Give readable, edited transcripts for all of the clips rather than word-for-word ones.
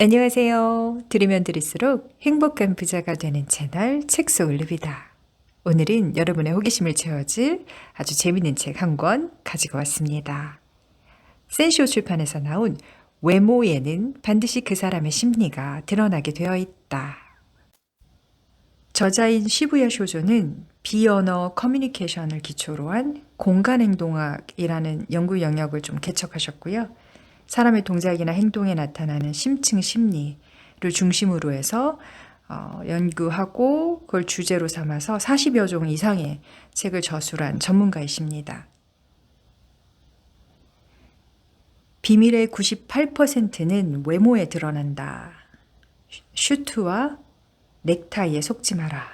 안녕하세요. 들으면 들을수록 행복한 부자가 되는 채널 책 속 올립니다. 오늘은 여러분의 호기심을 채워줄 아주 재밌는 책 한 권 가지고 왔습니다. 센쇼 출판에서 나온 외모에는 반드시 그 사람의 심리가 드러나게 되어 있다. 저자인 시부야 쇼조는 비언어 커뮤니케이션을 기초로 한 공간행동학이라는 연구 영역을 좀 개척하셨고요. 사람의 동작이나 행동에 나타나는 심층 심리를 중심으로 해서 연구하고 그걸 주제로 삼아서 40여 종 이상의 책을 저술한 전문가이십니다. 비밀의 98%는 외모에 드러난다. 슈트와 넥타이에 속지 마라.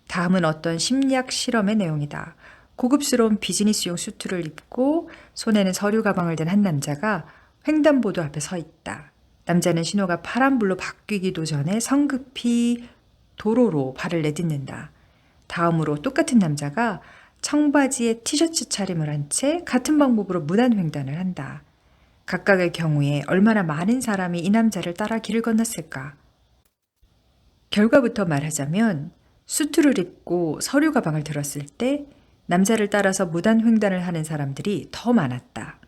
다음은 어떤 심리학 실험의 내용이다. 고급스러운 비즈니스용 수트를 입고 손에는 서류 가방을 든 한 남자가 횡단보도 앞에 서 있다. 남자는 신호가 파란불로 바뀌기도 전에 성급히 도로로 발을 내딛는다. 다음으로 똑같은 남자가 청바지에 티셔츠 차림을 한 채 같은 방법으로 무단 횡단을 한다. 각각의 경우에 얼마나 많은 사람이 이 남자를 따라 길을 건넜을까? 결과부터 말하자면 수트를 입고 서류 가방을 들었을 때 남자를 따라서 무단 횡단을 하는 사람들이 더 많았다.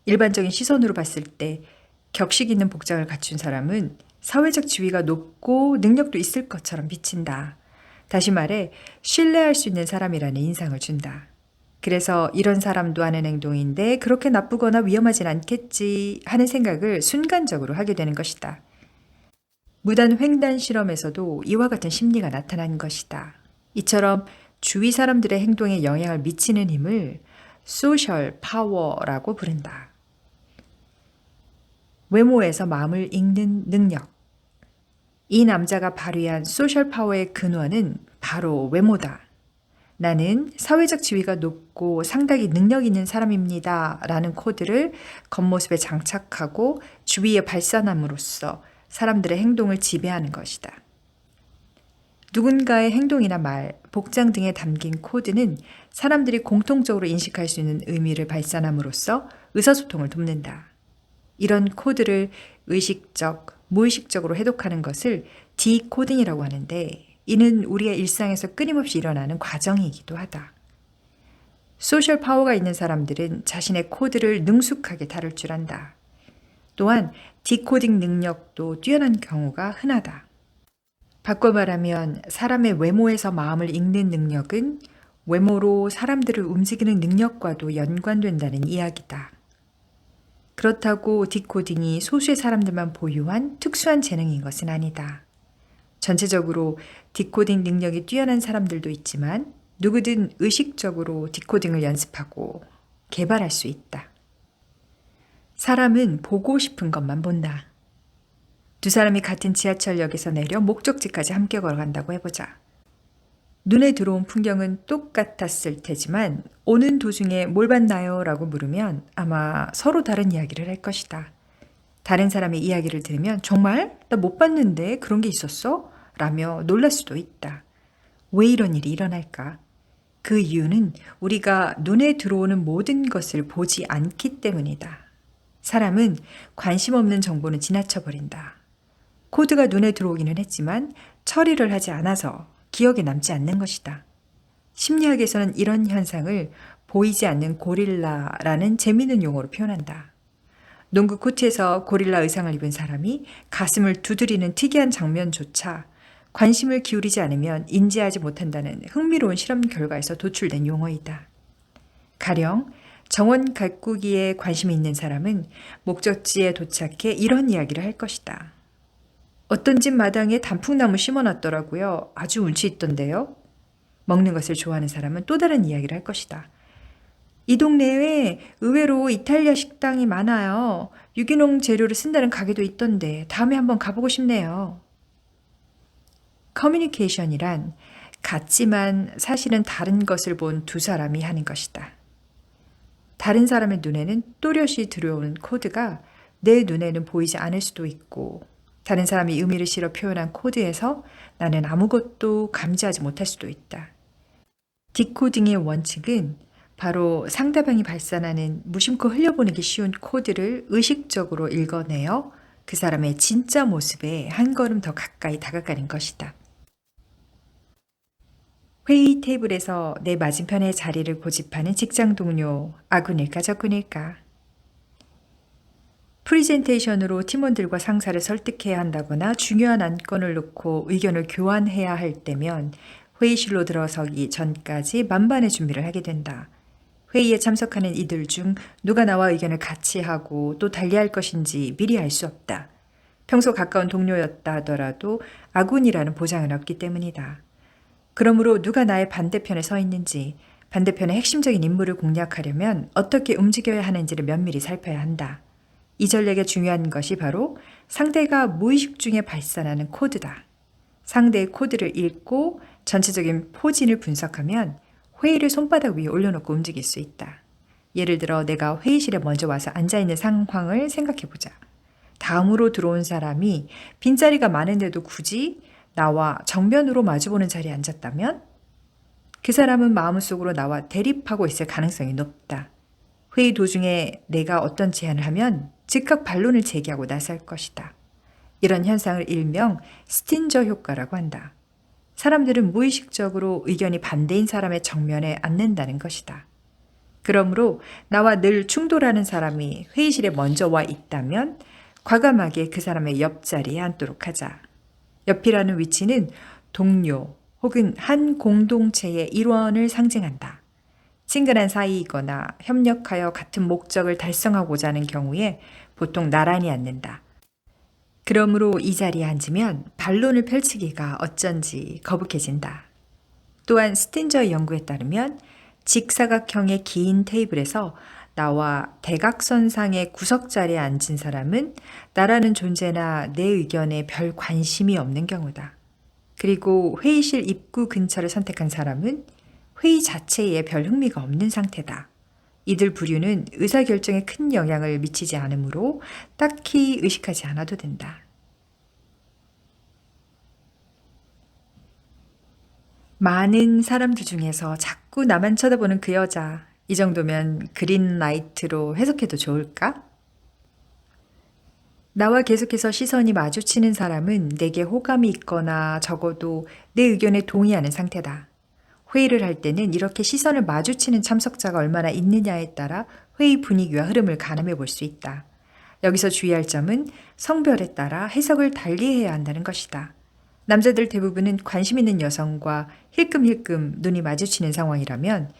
일반적인 시선으로 봤을 때 격식 있는 복장을 갖춘 사람은 사회적 지위가 높고 능력도 있을 것처럼 비친다. 다시 말해 신뢰할 수 있는 사람이라는 인상을 준다. 그래서 이런 사람도 하는 행동인데 그렇게 나쁘거나 위험하진 않겠지 하는 생각을 순간적으로 하게 되는 것이다. 무단 횡단 실험에서도 이와 같은 심리가 나타난 것이다. 이처럼 주위 사람들의 행동에 영향을 미치는 힘을 소셜 파워라고 부른다. 외모에서 마음을 읽는 능력. 이 남자가 발휘한 소셜 파워의 근원은 바로 외모다. 나는 사회적 지위가 높고 상당히 능력 있는 사람입니다. 라는 코드를 겉모습에 장착하고 주위에 발산함으로써 사람들의 행동을 지배하는 것이다. 누군가의 행동이나 말, 복장 등에 담긴 코드는 사람들이 공통적으로 인식할 수 있는 의미를 발산함으로써 의사소통을 돕는다. 이런 코드를 의식적, 무의식적으로 해독하는 것을 디코딩이라고 하는데 이는 우리의 일상에서 끊임없이 일어나는 과정이기도 하다. 소셜 파워가 있는 사람들은 자신의 코드를 능숙하게 다룰 줄 안다. 또한 디코딩 능력도 뛰어난 경우가 흔하다. 바꿔 말하면 사람의 외모에서 마음을 읽는 능력은 외모로 사람들을 움직이는 능력과도 연관된다는 이야기다. 그렇다고 디코딩이 소수의 사람들만 보유한 특수한 재능인 것은 아니다. 전체적으로 디코딩 능력이 뛰어난 사람들도 있지만 누구든 의식적으로 디코딩을 연습하고 개발할 수 있다. 사람은 보고 싶은 것만 본다. 두 사람이 같은 지하철역에서 내려 목적지까지 함께 걸어간다고 해보자. 눈에 들어온 풍경은 똑같았을 테지만 오는 도중에 뭘 봤나요? 라고 물으면 아마 서로 다른 이야기를 할 것이다. 다른 사람의 이야기를 들으면 정말? 나 못 봤는데 그런 게 있었어? 라며 놀랄 수도 있다. 왜 이런 일이 일어날까? 그 이유는 우리가 눈에 들어오는 모든 것을 보지 않기 때문이다. 사람은 관심 없는 정보는 지나쳐버린다. 코드가 눈에 들어오기는 했지만 처리를 하지 않아서 기억에 남지 않는 것이다. 심리학에서는 이런 현상을 보이지 않는 고릴라라는 재미있는 용어로 표현한다. 농구 코트에서 고릴라 의상을 입은 사람이 가슴을 두드리는 특이한 장면조차 관심을 기울이지 않으면 인지하지 못한다는 흥미로운 실험 결과에서 도출된 용어이다. 가령 정원 가꾸기에 관심이 있는 사람은 목적지에 도착해 이런 이야기를 할 것이다. 어떤 집 마당에 단풍나무 심어놨더라고요. 아주 운치 있던데요. 먹는 것을 좋아하는 사람은 또 다른 이야기를 할 것이다. 이 동네에 의외로 이탈리아 식당이 많아요. 유기농 재료를 쓴다는 가게도 있던데 다음에 한번 가보고 싶네요. 커뮤니케이션이란 같지만 사실은 다른 것을 본 두 사람이 하는 것이다. 다른 사람의 눈에는 또렷이 들어오는 코드가 내 눈에는 보이지 않을 수도 있고 다른 사람이 의미를 실어 표현한 코드에서 나는 아무것도 감지하지 못할 수도 있다. 디코딩의 원칙은 바로 상대방이 발산하는 무심코 흘려보내기 쉬운 코드를 의식적으로 읽어내어 그 사람의 진짜 모습에 한 걸음 더 가까이 다가가는 것이다. 회의 테이블에서 내 맞은편에 자리를 고집하는 직장 동료, 아군일까 적군일까? 프리젠테이션으로 팀원들과 상사를 설득해야 한다거나 중요한 안건을 놓고 의견을 교환해야 할 때면 회의실로 들어서기 전까지 만반의 준비를 하게 된다. 회의에 참석하는 이들 중 누가 나와 의견을 같이 하고 또 달리할 것인지 미리 알 수 없다. 평소 가까운 동료였다 하더라도 아군이라는 보장은 없기 때문이다. 그러므로 누가 나의 반대편에 서 있는지, 반대편의 핵심적인 인물을 공략하려면 어떻게 움직여야 하는지를 면밀히 살펴야 한다. 이 전략에 중요한 것이 바로 상대가 무의식 중에 발산하는 코드다. 상대의 코드를 읽고 전체적인 포진을 분석하면 회의를 손바닥 위에 올려놓고 움직일 수 있다. 예를 들어 내가 회의실에 먼저 와서 앉아있는 상황을 생각해보자. 다음으로 들어온 사람이 빈자리가 많은데도 굳이 나와 정면으로 마주보는 자리에 앉았다면 그 사람은 마음속으로 나와 대립하고 있을 가능성이 높다. 회의 도중에 내가 어떤 제안을 하면 즉각 반론을 제기하고 나설 것이다. 이런 현상을 일명 스틴저 효과라고 한다. 사람들은 무의식적으로 의견이 반대인 사람의 정면에 앉는다는 것이다. 그러므로 나와 늘 충돌하는 사람이 회의실에 먼저 와 있다면 과감하게 그 사람의 옆자리에 앉도록 하자. 옆이라는 위치는 동료 혹은 한 공동체의 일원을 상징한다. 친근한 사이이거나 협력하여 같은 목적을 달성하고자 하는 경우에 보통 나란히 앉는다. 그러므로 이 자리에 앉으면 반론을 펼치기가 어쩐지 거북해진다. 또한 스틴저의 연구에 따르면 직사각형의 긴 테이블에서 나와 대각선상의 구석자리에 앉은 사람은 나라는 존재나 내 의견에 별 관심이 없는 경우다. 그리고 회의실 입구 근처를 선택한 사람은 회의 자체에 별 흥미가 없는 상태다. 이들 부류는 의사결정에 큰 영향을 미치지 않으므로 딱히 의식하지 않아도 된다. 많은 사람들 중에서 자꾸 나만 쳐다보는 그 여자, 이 정도면 그린라이트로 해석해도 좋을까? 나와 계속해서 시선이 마주치는 사람은 내게 호감이 있거나 적어도 내 의견에 동의하는 상태다. 회의를 할 때는 이렇게 시선을 마주치는 참석자가 얼마나 있느냐에 따라 회의 분위기와 흐름을 가늠해 볼 수 있다. 여기서 주의할 점은 성별에 따라 해석을 달리해야 한다는 것이다. 남자들 대부분은 관심 있는 여성과 힐끔힐끔 눈이 마주치는 상황이라면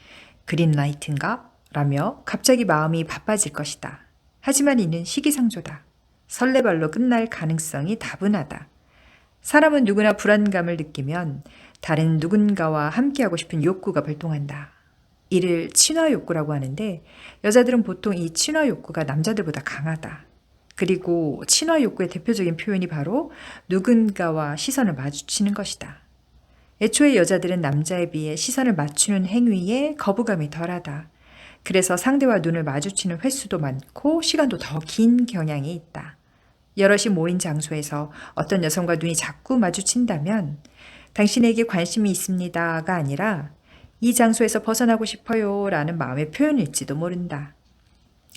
그린라이트인가? 라며 갑자기 마음이 바빠질 것이다. 하지만 이는 시기상조다. 설레발로 끝날 가능성이 다분하다. 사람은 누구나 불안감을 느끼면 다른 누군가와 함께하고 싶은 욕구가 발동한다. 이를 친화 욕구라고 하는데 여자들은 보통 이 친화 욕구가 남자들보다 강하다. 그리고 친화 욕구의 대표적인 표현이 바로 누군가와 시선을 마주치는 것이다. 애초에 여자들은 남자에 비해 시선을 맞추는 행위에 거부감이 덜하다. 그래서 상대와 눈을 마주치는 횟수도 많고 시간도 더 긴 경향이 있다. 여럿이 모인 장소에서 어떤 여성과 눈이 자꾸 마주친다면 당신에게 관심이 있습니다가 아니라 이 장소에서 벗어나고 싶어요 라는 마음의 표현일지도 모른다.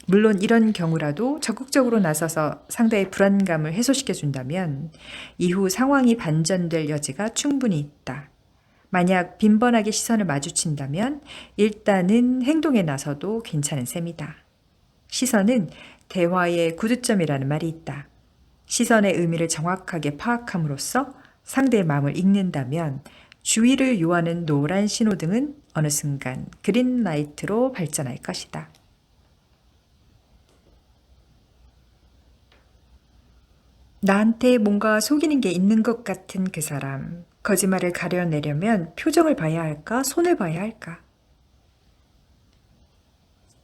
물론 이런 경우라도 적극적으로 나서서 상대의 불안감을 해소시켜 준다면 이후 상황이 반전될 여지가 충분히 있다. 만약 빈번하게 시선을 마주친다면 일단은 행동에 나서도 괜찮은 셈이다. 시선은 대화의 구두점이라는 말이 있다. 시선의 의미를 정확하게 파악함으로써 상대의 마음을 읽는다면 주의를 요하는 노란 신호등은 어느 순간 그린라이트로 발전할 것이다. 나한테 뭔가 속이는 게 있는 것 같은 그 사람. 거짓말을 가려내려면 표정을 봐야 할까? 손을 봐야 할까?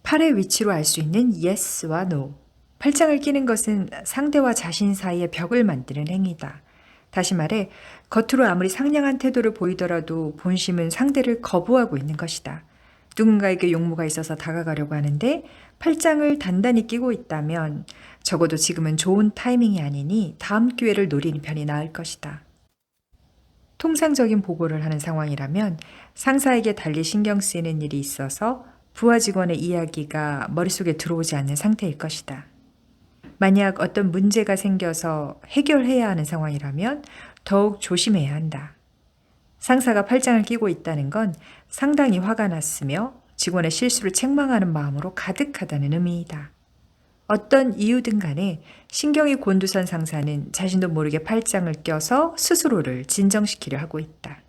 팔의 위치로 알 수 있는 yes와 no. 팔짱을 끼는 것은 상대와 자신 사이의 벽을 만드는 행위다. 다시 말해 겉으로 아무리 상냥한 태도를 보이더라도 본심은 상대를 거부하고 있는 것이다. 누군가에게 용무가 있어서 다가가려고 하는데 팔짱을 단단히 끼고 있다면 적어도 지금은 좋은 타이밍이 아니니 다음 기회를 노리는 편이 나을 것이다. 통상적인 보고를 하는 상황이라면 상사에게 달리 신경 쓰이는 일이 있어서 부하 직원의 이야기가 머릿속에 들어오지 않는 상태일 것이다. 만약 어떤 문제가 생겨서 해결해야 하는 상황이라면 더욱 조심해야 한다. 상사가 팔짱을 끼고 있다는 건 상당히 화가 났으며 직원의 실수를 책망하는 마음으로 가득하다는 의미이다. 어떤 이유든 간에 신경이 곤두선 상사는 자신도 모르게 팔짱을 껴서 스스로를 진정시키려 하고 있다.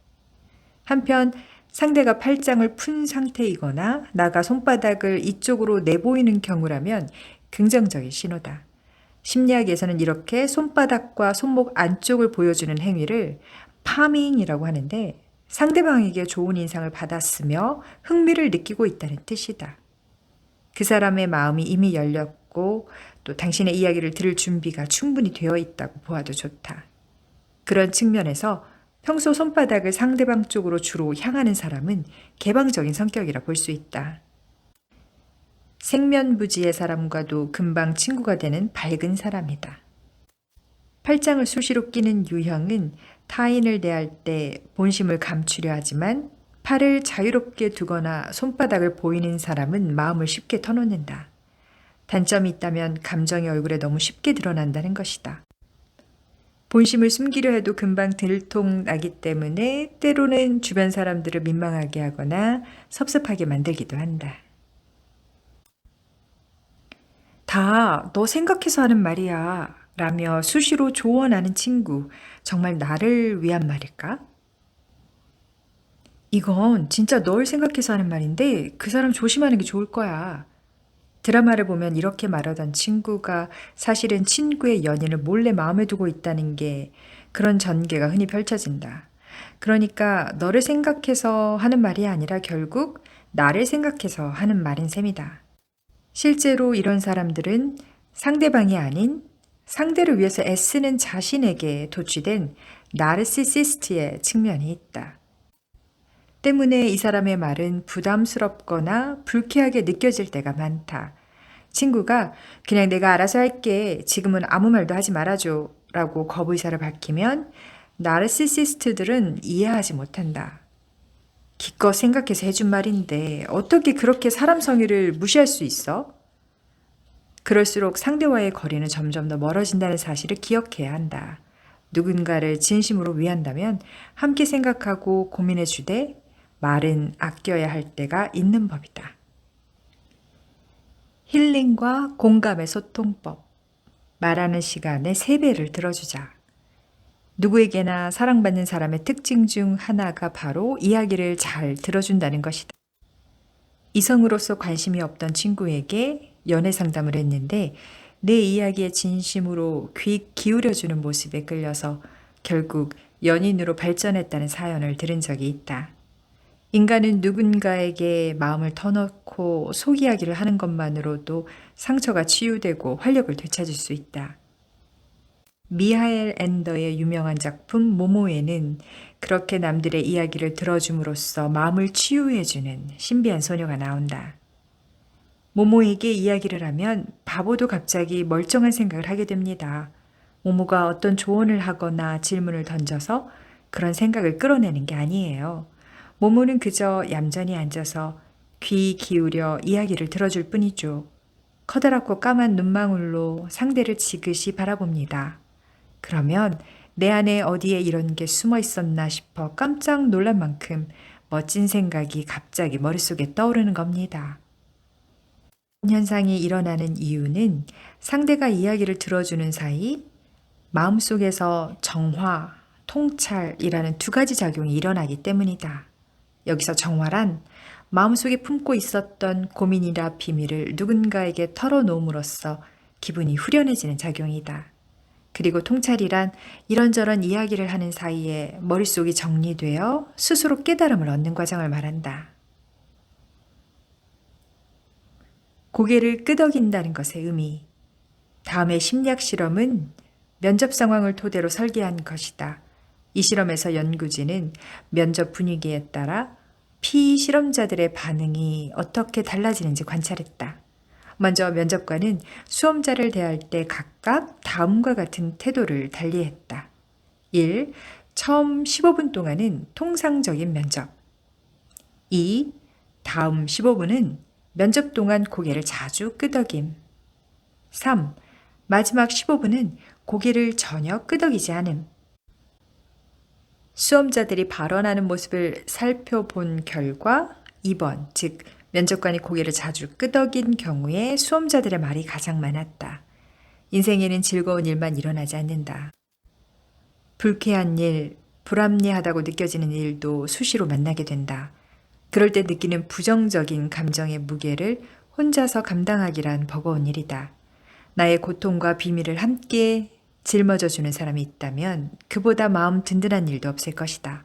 한편 상대가 팔짱을 푼 상태이거나 나가 손바닥을 이쪽으로 내보이는 경우라면 긍정적인 신호다. 심리학에서는 이렇게 손바닥과 손목 안쪽을 보여주는 행위를 파밍이라고 하는데 상대방에게 좋은 인상을 받았으며 흥미를 느끼고 있다는 뜻이다. 그 사람의 마음이 이미 열렸고 또 당신의 이야기를 들을 준비가 충분히 되어 있다고 보아도 좋다. 그런 측면에서 평소 손바닥을 상대방 쪽으로 주로 향하는 사람은 개방적인 성격이라 볼 수 있다. 생면부지의 사람과도 금방 친구가 되는 밝은 사람이다. 팔짱을 수시로 끼는 유형은 타인을 대할 때 본심을 감추려 하지만 팔을 자유롭게 두거나 손바닥을 보이는 사람은 마음을 쉽게 터놓는다. 단점이 있다면 감정이 얼굴에 너무 쉽게 드러난다는 것이다. 본심을 숨기려 해도 금방 들통나기 때문에 때로는 주변 사람들을 민망하게 하거나 섭섭하게 만들기도 한다. 다 너 생각해서 하는 말이야 라며 수시로 조언하는 친구, 정말 나를 위한 말일까? 이건 진짜 널 생각해서 하는 말인데 그 사람 조심하는 게 좋을 거야. 드라마를 보면 이렇게 말하던 친구가 사실은 친구의 연인을 몰래 마음에 두고 있다는 게 그런 전개가 흔히 펼쳐진다. 그러니까 너를 생각해서 하는 말이 아니라 결국 나를 생각해서 하는 말인 셈이다. 실제로 이런 사람들은 상대방이 아닌 상대를 위해서 애쓰는 자신에게 도취된 나르시시스트의 측면이 있다. 때문에 이 사람의 말은 부담스럽거나 불쾌하게 느껴질 때가 많다. 친구가 그냥 내가 알아서 할게. 지금은 아무 말도 하지 말아줘. 라고 거부의사를 밝히면 나르시시스트들은 이해하지 못한다. 기껏 생각해서 해준 말인데 어떻게 그렇게 사람 성의를 무시할 수 있어? 그럴수록 상대와의 거리는 점점 더 멀어진다는 사실을 기억해야 한다. 누군가를 진심으로 위한다면 함께 생각하고 고민해 주되 말은 아껴야 할 때가 있는 법이다. 힐링과 공감의 소통법. 말하는 시간의 3배를 들어주자. 누구에게나 사랑받는 사람의 특징 중 하나가 바로 이야기를 잘 들어준다는 것이다. 이성으로서 관심이 없던 친구에게 연애 상담을 했는데 내 이야기에 진심으로 귀 기울여주는 모습에 끌려서 결국 연인으로 발전했다는 사연을 들은 적이 있다. 인간은 누군가에게 마음을 터놓고 속 이야기를 하는 것만으로도 상처가 치유되고 활력을 되찾을 수 있다. 미하엘 엔더의 유명한 작품 모모에는 그렇게 남들의 이야기를 들어줌으로써 마음을 치유해주는 신비한 소녀가 나온다. 모모에게 이야기를 하면 바보도 갑자기 멀쩡한 생각을 하게 됩니다. 모모가 어떤 조언을 하거나 질문을 던져서 그런 생각을 끌어내는 게 아니에요. 모모는 그저 얌전히 앉아서 귀 기울여 이야기를 들어줄 뿐이죠. 커다랗고 까만 눈망울로 상대를 지그시 바라봅니다. 그러면 내 안에 어디에 이런 게 숨어 있었나 싶어 깜짝 놀란 만큼 멋진 생각이 갑자기 머릿속에 떠오르는 겁니다. 현상이 일어나는 이유는 상대가 이야기를 들어주는 사이 마음속에서 정화, 통찰이라는 2가지 작용이 일어나기 때문이다. 여기서 정화란 마음속에 품고 있었던 고민이나 비밀을 누군가에게 털어놓음으로써 기분이 후련해지는 작용이다. 그리고 통찰이란 이런저런 이야기를 하는 사이에 머릿속이 정리되어 스스로 깨달음을 얻는 과정을 말한다. 고개를 끄덕인다는 것의 의미. 다음의 심리학 실험은 면접 상황을 토대로 설계한 것이다. 이 실험에서 연구진은 면접 분위기에 따라 피실험자들의 반응이 어떻게 달라지는지 관찰했다. 먼저 면접관은 수험자를 대할 때 각각 다음과 같은 태도를 달리했다. 1. 처음 15분 동안은 통상적인 면접. 2. 다음 15분은 면접 동안 고개를 자주 끄덕임. 3. 마지막 15분은 고개를 전혀 끄덕이지 않음. 수험자들이 발언하는 모습을 살펴본 결과 2번, 즉 면접관이 고개를 자주 끄덕인 경우에 수험자들의 말이 가장 많았다. 인생에는 즐거운 일만 일어나지 않는다. 불쾌한 일, 불합리하다고 느껴지는 일도 수시로 만나게 된다. 그럴 때 느끼는 부정적인 감정의 무게를 혼자서 감당하기란 버거운 일이다. 나의 고통과 비밀을 함께 짊어져 주는 사람이 있다면 그보다 마음 든든한 일도 없을 것이다.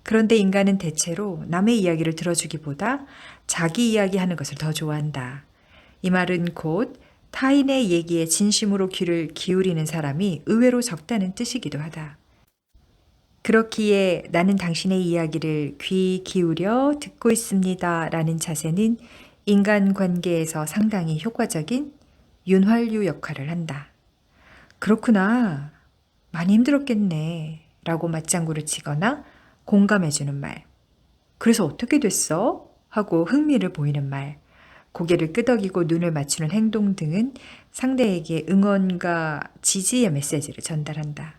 그런데 인간은 대체로 남의 이야기를 들어주기보다 자기 이야기하는 것을 더 좋아한다. 이 말은 곧 타인의 얘기에 진심으로 귀를 기울이는 사람이 의외로 적다는 뜻이기도 하다. 그렇기에 나는 당신의 이야기를 귀 기울여 듣고 있습니다 라는 자세는 인간관계에서 상당히 효과적인 윤활유 역할을 한다. 그렇구나. 많이 힘들었겠네. 라고 맞장구를 치거나 공감해주는 말. 그래서 어떻게 됐어? 하고 흥미를 보이는 말. 고개를 끄덕이고 눈을 맞추는 행동 등은 상대에게 응원과 지지의 메시지를 전달한다.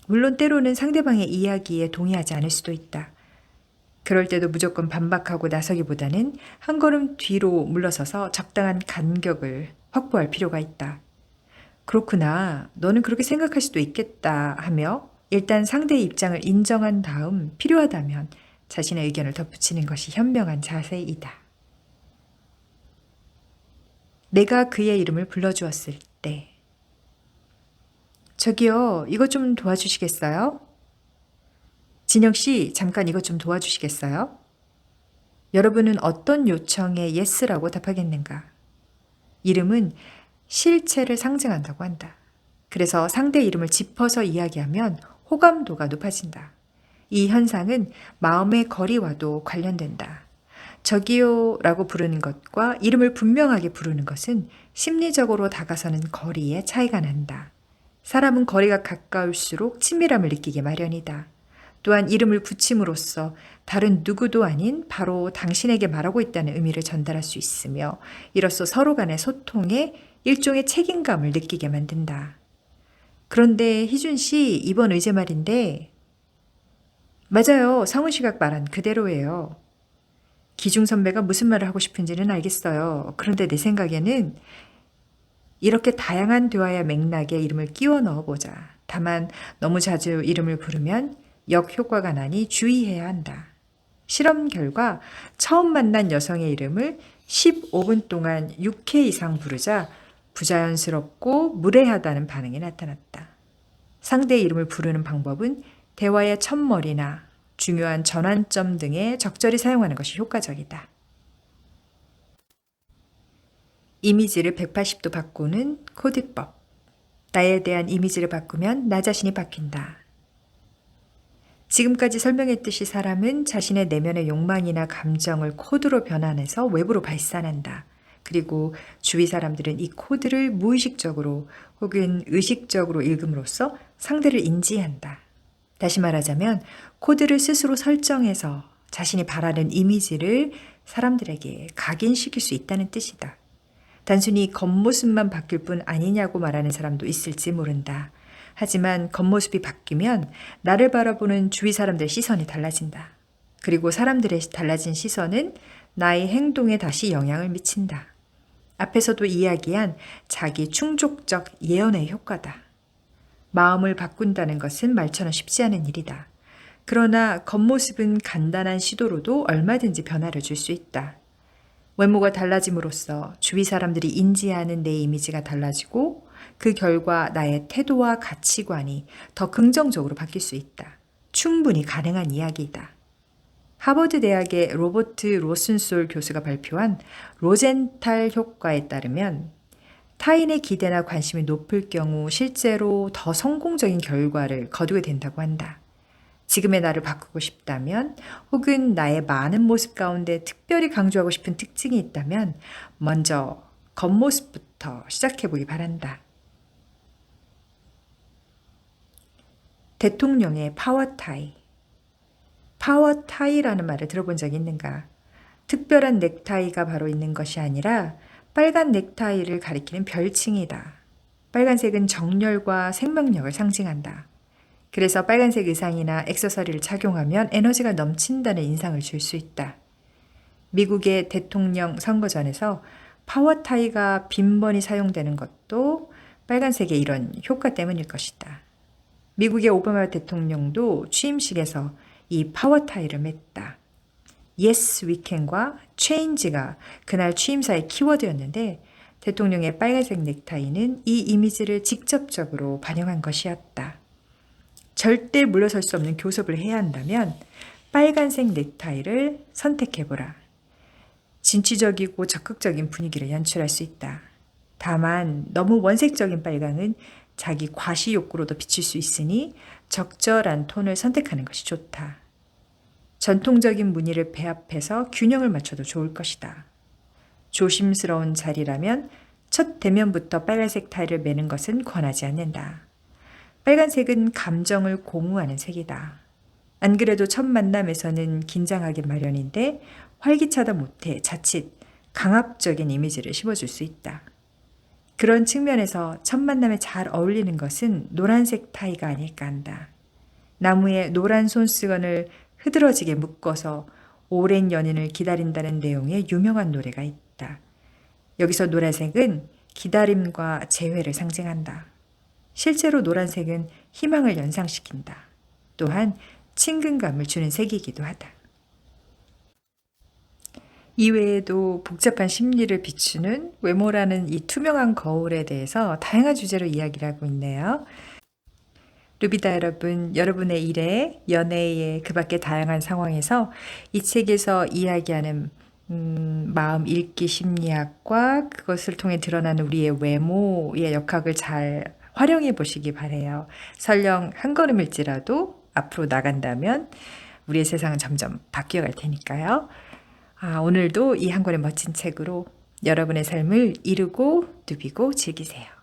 물론 때로는 상대방의 이야기에 동의하지 않을 수도 있다. 그럴 때도 무조건 반박하고 나서기보다는 한 걸음 뒤로 물러서서 적당한 간격을 확보할 필요가 있다. 그렇구나. 너는 그렇게 생각할 수도 있겠다 하며 일단 상대의 입장을 인정한 다음 필요하다면 자신의 의견을 덧붙이는 것이 현명한 자세이다. 내가 그의 이름을 불러주었을 때 저기요, 이것 좀 도와주시겠어요? 진영 씨, 잠깐 이것 좀 도와주시겠어요? 여러분은 어떤 요청에 예스라고 답하겠는가? 이름은 실체를 상징한다고 한다. 그래서 상대 이름을 짚어서 이야기하면 호감도가 높아진다. 이 현상은 마음의 거리와도 관련된다. 저기요 라고 부르는 것과 이름을 분명하게 부르는 것은 심리적으로 다가서는 거리에 차이가 난다. 사람은 거리가 가까울수록 친밀함을 느끼게 마련이다. 또한 이름을 붙임으로써 다른 누구도 아닌 바로 당신에게 말하고 있다는 의미를 전달할 수 있으며 이로써 서로 간의 소통에 일종의 책임감을 느끼게 만든다. 그런데 희준 씨, 이번 의제 말인데 맞아요. 상훈 씨가 말한 그대로예요. 기중 선배가 무슨 말을 하고 싶은지는 알겠어요. 그런데 내 생각에는 이렇게 다양한 대화의 맥락에 이름을 끼워 넣어보자. 다만 너무 자주 이름을 부르면 역효과가 나니 주의해야 한다. 실험 결과 처음 만난 여성의 이름을 15분 동안 6회 이상 부르자 부자연스럽고 무례하다는 반응이 나타났다. 상대의 이름을 부르는 방법은 대화의 첫머리나 중요한 전환점 등에 적절히 사용하는 것이 효과적이다. 이미지를 180도 바꾸는 코드법. 나에 대한 이미지를 바꾸면 나 자신이 바뀐다. 지금까지 설명했듯이 사람은 자신의 내면의 욕망이나 감정을 코드로 변환해서 외부로 발산한다. 그리고 주위 사람들은 이 코드를 무의식적으로 혹은 의식적으로 읽음으로써 상대를 인지한다. 다시 말하자면 코드를 스스로 설정해서 자신이 바라는 이미지를 사람들에게 각인시킬 수 있다는 뜻이다. 단순히 겉모습만 바뀔 뿐 아니냐고 말하는 사람도 있을지 모른다. 하지만 겉모습이 바뀌면 나를 바라보는 주위 사람들의 시선이 달라진다. 그리고 사람들의 달라진 시선은 나의 행동에 다시 영향을 미친다. 앞에서도 이야기한 자기 충족적 예언의 효과다. 마음을 바꾼다는 것은 말처럼 쉽지 않은 일이다. 그러나 겉모습은 간단한 시도로도 얼마든지 변화를 줄 수 있다. 외모가 달라짐으로써 주위 사람들이 인지하는 내 이미지가 달라지고 그 결과 나의 태도와 가치관이 더 긍정적으로 바뀔 수 있다. 충분히 가능한 이야기이다. 하버드 대학의 로버트 로슨솔 교수가 발표한 로젠탈 효과에 따르면 타인의 기대나 관심이 높을 경우 실제로 더 성공적인 결과를 거두게 된다고 한다. 지금의 나를 바꾸고 싶다면 혹은 나의 많은 모습 가운데 특별히 강조하고 싶은 특징이 있다면 먼저 겉모습부터 시작해보기 바란다. 대통령의 파워타이. 파워타이라는 말을 들어본 적이 있는가? 특별한 넥타이가 바로 있는 것이 아니라 빨간 넥타이를 가리키는 별칭이다. 빨간색은 정열과 생명력을 상징한다. 그래서 빨간색 의상이나 액세서리를 착용하면 에너지가 넘친다는 인상을 줄 수 있다. 미국의 대통령 선거전에서 파워타이가 빈번히 사용되는 것도 빨간색의 이런 효과 때문일 것이다. 미국의 오바마 대통령도 취임식에서 이 파워타이를 맸다. Yes, we can과 change가 그날 취임사의 키워드였는데 대통령의 빨간색 넥타이는 이 이미지를 직접적으로 반영한 것이었다. 절대 물러설 수 없는 교섭을 해야 한다면 빨간색 넥타이를 선택해보라. 진취적이고 적극적인 분위기를 연출할 수 있다. 다만 너무 원색적인 빨강은 자기 과시 욕구로도 비칠 수 있으니 적절한 톤을 선택하는 것이 좋다. 전통적인 무늬를 배합해서 균형을 맞춰도 좋을 것이다. 조심스러운 자리라면 첫 대면부터 빨간색 타이를 매는 것은 권하지 않는다. 빨간색은 감정을 공유하는 색이다. 안 그래도 첫 만남에서는 긴장하기 마련인데 활기차다 못해 자칫 강압적인 이미지를 심어줄 수 있다. 그런 측면에서 첫 만남에 잘 어울리는 것은 노란색 타이가 아닐까 한다. 나무에 노란 손수건을 흐드러지게 묶어서 오랜 연인을 기다린다는 내용의 유명한 노래가 있다. 여기서 노란색은 기다림과 재회를 상징한다. 실제로 노란색은 희망을 연상시킨다. 또한 친근감을 주는 색이기도 하다. 이외에도 복잡한 심리를 비추는 외모라는 이 투명한 거울에 대해서 다양한 주제로 이야기를 하고 있네요. 루비다 여러분, 여러분의 일에, 연애에, 그 밖에 다양한 상황에서 이 책에서 이야기하는 마음 읽기 심리학과 그것을 통해 드러나는 우리의 외모의 역학을 잘 활용해 보시기 바래요. 설령 한 걸음일지라도 앞으로 나간다면 우리의 세상은 점점 바뀌어갈 테니까요. 오늘도 이 한 권의 멋진 책으로 여러분의 삶을 이루고 누비고 즐기세요.